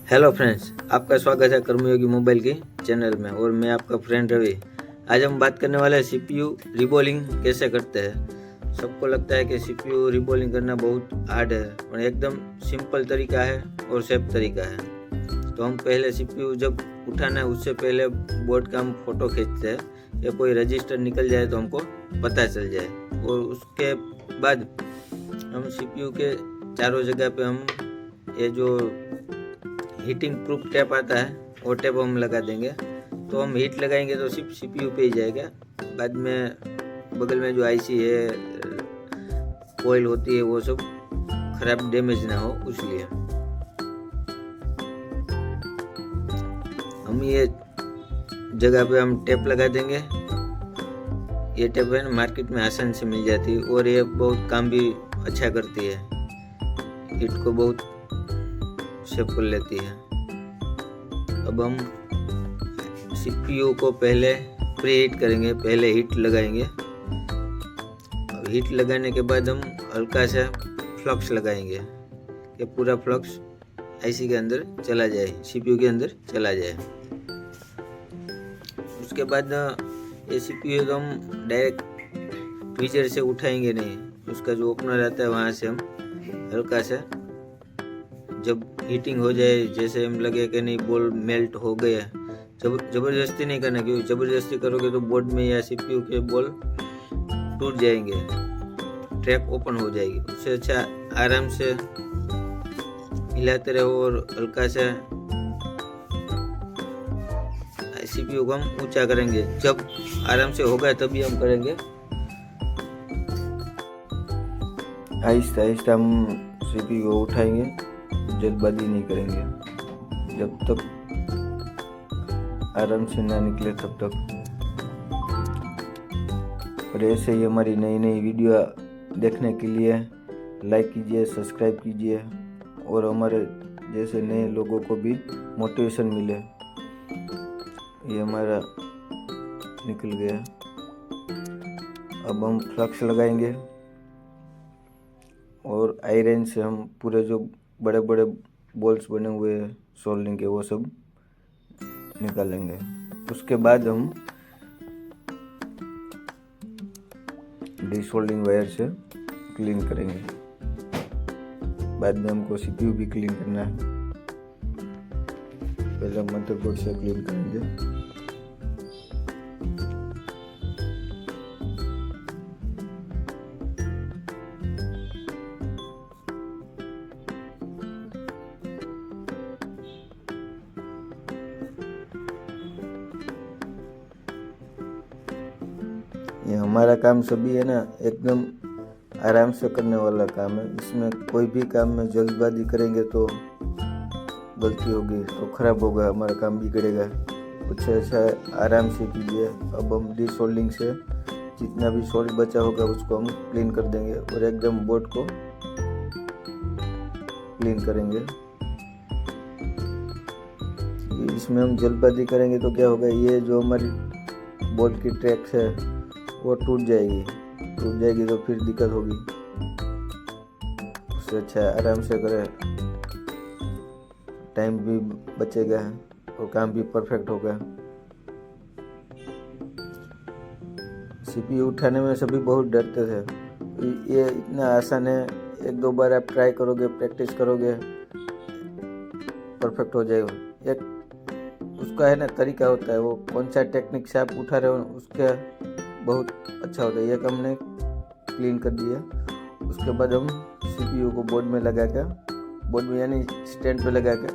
Hello friends, आपका स्वागत है कर्मयोगी मोबाइल की चैनल में और मैं आपका फ्रेंड रवि। आज हम बात करने वाले हैं सीपीयू रिबोलिंग कैसे करते हैं। सबको लगता है कि सीपीयू रिबोलिंग करना बहुत हार्ड है, पर एकदम सिंपल तरीका है और सेफ तरीका है। तो हम पहले सीपीयू जब उठाना है उससे पहले बोर्ड का हम फोटो खींचते हैं या कोई रजिस्टर निकल जाए तो हमको पता चल जाए, और उसके बाद हम सीपीयू के चारों जगह पे हम ये जो हीटिंग प्रूफ टेप आता है वो टेप हम लगा देंगे। तो हम हीट लगाएंगे तो सिर्फ सीपीयू पे ही जाएगा। बाद में बगल में जो आईसी है, कोयल होती है, वो सब खराब डैमेज ना हो इसलिए हम ये जगह पे हम टेप लगा देंगे। ये टेप है ना, मार्केट में आसान से मिल जाती है और ये बहुत काम भी अच्छा करती है, हीट को बहुत सेव कर लेती है। अब हम सीपीयू को पहले प्री हीट करेंगे, पहले हीट लगाएंगे। अब हीट लगाने के बाद हम हल्का सा फ्लक्स लगाएंगे कि पूरा फ्लक्स आईसी के अंदर चला जाए, सीपीयू के अंदर चला जाए। उसके बाद ये सीपीयू तो हम डायरेक्ट ट्विचर से उठाएंगे नहीं, उसका जो ओपनर आता है वहाँ से हम हल्का सा, जब हीटिंग हो जाए, जैसे हम लगे कि नहीं बॉल मेल्ट हो गया, जबरदस्ती नहीं करना, क्योंकि जबरदस्ती करोगे तो बोर्ड में या सीपीयू के बॉल टूट जाएंगे, ट्रैक ओपन हो जाएगी। उससे अच्छा आराम से हिलाते रहो और हल्का सा सीपीयू को हम ऊंचा करेंगे। जब आराम से होगा तभी हम करेंगे, आहिस्ता आहिस्ता हम सीपीयू को उठाएंगे, जल्दबाजी नहीं करेंगे। जब तक आराम से ना निकले तब तक। और ऐसे ही हमारी नई नई वीडियो देखने के लिए लाइक कीजिए, सब्सक्राइब कीजिए और हमारे जैसे नए लोगों को भी मोटिवेशन मिले। ये हमारा निकल गया। अब हम फ्लक्स लगाएंगे और आयरन से हम पूरे जो बड़े बड़े बॉल्स बने हुए हैं सोल्डिंग के, वो सब निकालेंगे। उसके बाद हम डिसोल्डिंग वायर से क्लीन करेंगे। बाद में हमको सीपीयू भी क्लीन करना है, पहले मदरबोर्ड से क्लीन करेंगे। ये हमारा काम सभी है ना, एकदम आराम से करने वाला काम है। इसमें कोई भी काम में जल्दबाजी करेंगे तो गलती होगी, तो खराब होगा, हमारा काम बिगड़ेगा। कुछ ऐसा आराम से कीजिए। अब हम डिसोल्डिंग से जितना भी सोल्ड बचा होगा उसको हम क्लीन कर देंगे और एकदम बोर्ड को क्लीन करेंगे। इसमें हम जल्दबाजी करेंगे तो क्या होगा, ये जो हमारी बोर्ड की ट्रैक्स है वो टूट जाएगी तो फिर दिक्कत होगी। उससे अच्छा आराम से करें, टाइम भी बचेगा और काम भी परफेक्ट होगा। सीपीयू उठाने में सभी बहुत डरते थे, ये इतना आसान है। एक दो बार आप ट्राई करोगे, प्रैक्टिस करोगे, परफेक्ट हो जाएगा। एक उसका है ना तरीका होता है, वो कौन सा टेक्निक से आप उठा रहे हो उसका बहुत अच्छा होता है। ये हमने क्लीन कर दिया। उसके बाद हम सीपीयू को बोर्ड में लगा कर, बोर्ड में यानी स्टैंड पे लगा कर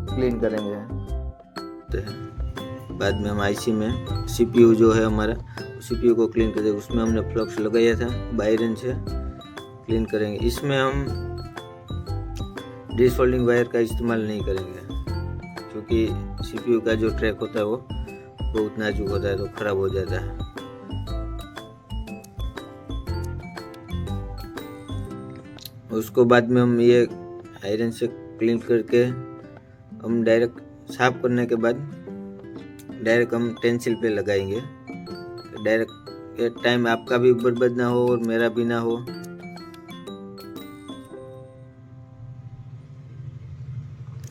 क्लीन करेंगे। बाद में हम आईसी में सीपीयू जो है हमारा, सीपीयू को क्लीन कर देंगे। उसमें हमने फ्लक्स लगाया था, आयरन से क्लीन करेंगे। इसमें हम डिसोल्डिंग वायर का इस्तेमाल नहीं करेंगे, क्योंकि सीपीयू का जो ट्रैक होता है वो बहुत नाजुक होता है, तो खराब हो जाता है। उसको बाद में हम ये आयरन से क्लीन करके हम डायरेक्ट साफ करने के बाद डायरेक्ट हम टेंसिल पे लगाएंगे। डायरेक्ट ये टाइम आपका भी बर्बाद ना हो और मेरा भी ना हो।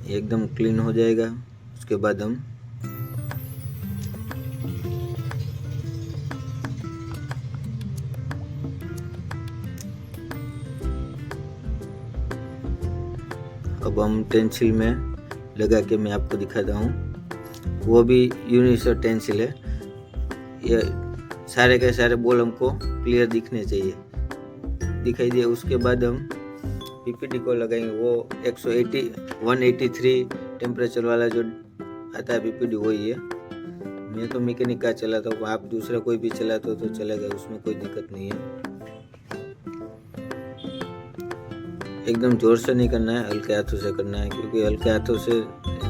ये एकदम क्लीन हो जाएगा। उसके बाद हम अब हम टेंसिल में लगा के मैं आपको दिखाता हूँ। वो भी यूनिवर्सल टेंसिल है। ये सारे के सारे बॉल हमको क्लियर दिखने चाहिए, दिखाई दिए। उसके बाद हम पीपीडी को लगाएंगे। वो 183 टेम्परेचर वाला जो आता है पीपीडी वही है। मैं तो मैकेनिक का चलाता हूँ, आप दूसरा कोई भी चलाते हो तो चलेगा, उसमें कोई दिक्कत नहीं है। एकदम जोर से नहीं करना है, हल्के हाथों से करना है, क्योंकि हल्के हाथों से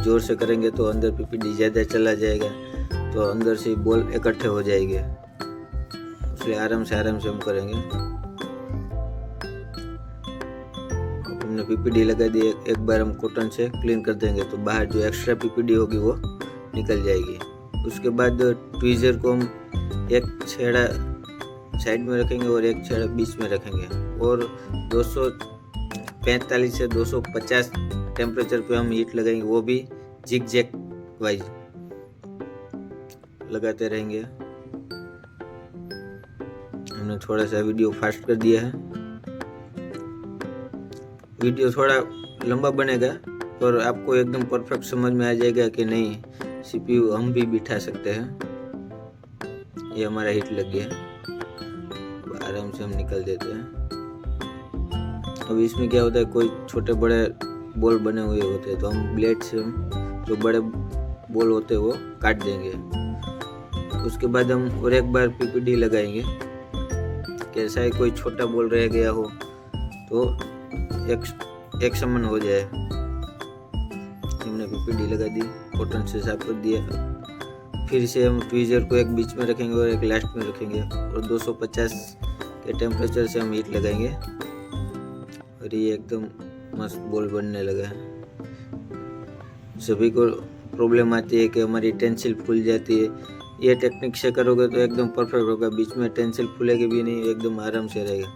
जोर से करेंगे तो अंदर पीपीडी ज़्यादा चला जाएगा, तो अंदर से बॉल इकट्ठे हो जाएंगे। इसलिए आराम से हम करेंगे। हमने पीपीडी लगा दी, एक बार हम कॉटन से क्लीन कर देंगे तो बाहर जो एक्स्ट्रा पीपीडी होगी वो निकल जाएगी। उसके बाद ट्वीजर को हम एक छेड़ा साइड में रखेंगे और एक छेड़ा बीच में रखेंगे, और 245 से 250 टेम्परेचर पे हम हीट लगाएंगे। वो भी जिग जैग वाइज लगाते रहेंगे। हमने थोड़ा सा वीडियो फास्ट कर दिया है। वीडियो थोड़ा लंबा बनेगा पर आपको एकदम परफेक्ट समझ में आ जाएगा कि नहीं सीपीयू हम भी बिठा सकते हैं। ये हमारा हीट लग गया, आराम से हम निकल देते हैं। अब इसमें क्या होता है, कोई छोटे बड़े बॉल बने हुए होते हैं तो हम ब्लेड से जो बड़े बॉल होते हैं वो काट देंगे। उसके बाद हम और एक बार पीपीडी लगाएंगे। कैसा है, कोई छोटा बॉल रह गया हो तो एक समान हो जाए। हमने पीपीडी लगा दी, कॉटन से साफ कर दिया। फिर से हम ट्वीजर को एक बीच में रखेंगे और एक लास्ट में रखेंगे, और 250 के टेम्परेचर से हम हीट लगाएंगे। और ये एकदम मस्त बॉल बनने लगा है। सभी को प्रॉब्लम आती है कि हमारी टेंसिल फूल जाती है। ये टेक्निक से करोगे तो एकदम परफेक्ट होगा, बीच में टेंसिल फूलेगी भी नहीं, एकदम आराम से रहेगा।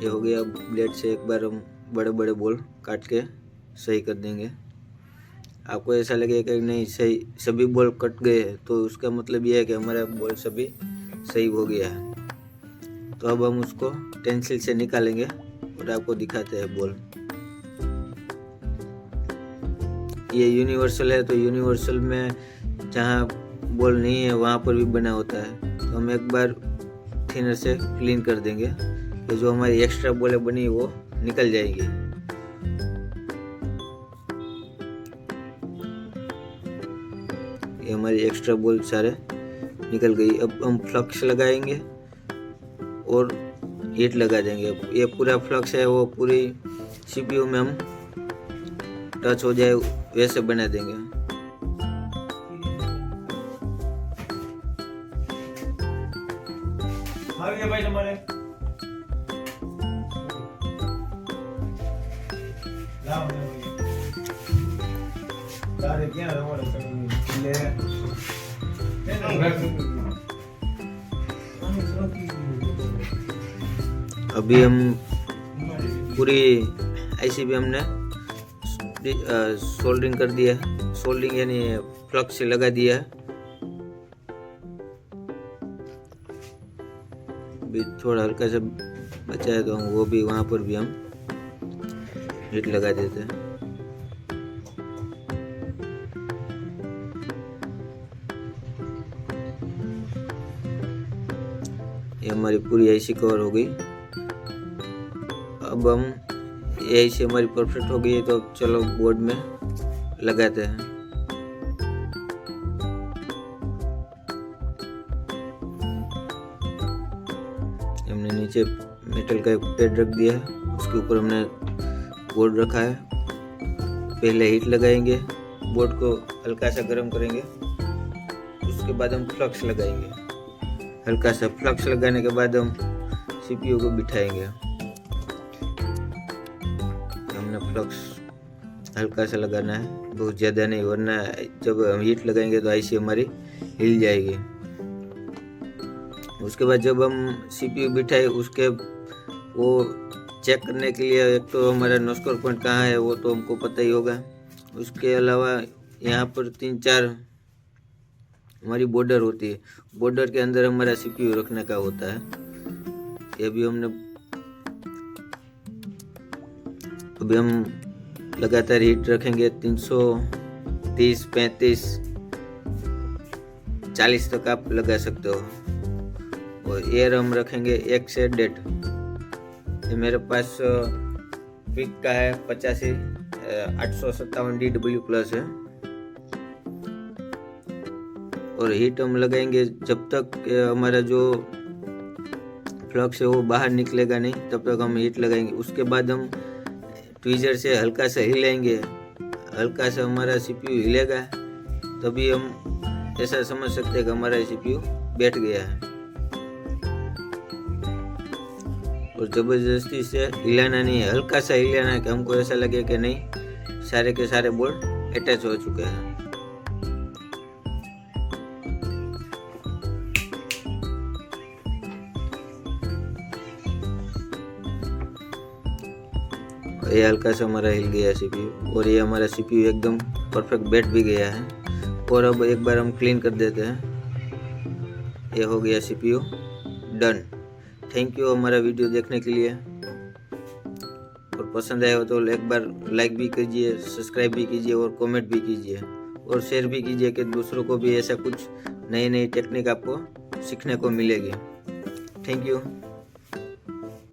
ये हो गया। ब्लेड से एक बार हम बड़े बड़े बॉल काट के सही कर देंगे। आपको ऐसा लगेगा कि नहीं सही सभी बॉल कट गए, तो उसका मतलब ये है कि हमारा बॉल सभी सही हो गया है। तो अब हम उसको टेंसिल से निकालेंगे और आपको दिखाते हैं बॉल। ये यूनिवर्सल है, तो यूनिवर्सल में जहाँ बॉल नहीं है वहाँ पर भी बना होता है। तो हम एक बार थिनर से क्लीन कर देंगे, तो जो हमारी एक्स्ट्रा बॉल बनी वो निकल जाएगी। ये हमारी एक्स्ट्रा बॉल सारे निकल गई। अब हम फ्लक्स लगाएंगे और हीट लगा देंगे। ये पूरा फ्लक्स है वो पूरी सीपीयू में हम टच हो जाए वैसे बना देंगे। भाई हमारे अभी हम पूरी आईसीबी हमने सोल्डरिंग कर दिया है। सोल्डरिंग यानी फ्लक्स से लगा दिया है। भी थोड़ा हल्का सा बचा है तो हम वो भी वहाँ पर भी हम हीट लगा देते हैं। ये हमारी पूरी आईसी कवर हो गई। अब हम ये आईसी हमारी परफेक्ट हो गई है, तो चलो बोर्ड में लगाते हैं। हमने नीचे मेटल का एक पैड रख दिया है, उसके ऊपर हमने बोर्ड रखा है। पहले हीट लगाएंगे, बोर्ड को हल्का सा गर्म करेंगे, उसके बाद हम फ्लक्स लगाएंगे। हल्का सा फ्लक्स लगाने के बाद हम सीपीयू को बिठाएंगे। हमने फ्लक्स हल्का सा लगाना है, बहुत ज़्यादा नहीं, वरना जब हम हीट लगाएंगे तो आईसी हमारी हिल जाएगी। उसके बाद जब हम सीपीयू बिठाए उसके वो चेक करने के लिए एक तो हमारा नो स्कोर पॉइंट कहाँ है वो तो हमको पता ही होगा। उसके अलावा यहाँ पर 3-4 हमारी बॉर्डर होती है, बॉर्डर के अंदर हमारा CPU रखने का होता है। ये भी अभी हम लगातार हीट रखेंगे 330, 35, 40 तक आप लगा सकते हो। और एयर हम रखेंगे 1 से 1.5। मेरे पास क्विक का है 85, 857 DW प्लस है। और हीट हम लगाएंगे जब तक हमारा जो फ्लक्स है वो बाहर निकलेगा नहीं, तब तक हम हीट लगाएंगे। उसके बाद हम ट्वीजर से हल्का सा हिलाएंगे, हल्का सा हमारा CPU हिलेगा, तभी हम ऐसा समझ सकते हैं कि हमारा CPU बैठ गया है। और ज़बरदस्ती से हिलाना नहीं है, हल्का सा हिलाना है कि हमको ऐसा लगे कि नहीं सारे के सारे बोल्ट अटैच हो चुके हैं। ये हल्का सा हमारा हिल गया CPU और ये हमारा CPU एकदम परफेक्ट बैठ भी गया है। और अब एक बार हम क्लीन कर देते हैं। ये हो गया CPU डन। थैंक यू हमारा वीडियो देखने के लिए। और पसंद आया हो तो एक बार लाइक भी कीजिए, सब्सक्राइब भी कीजिए और कमेंट भी कीजिए और शेयर भी कीजिए कि दूसरों को भी ऐसा कुछ नई टेक्निक आपको सीखने को मिलेगी। Thank you.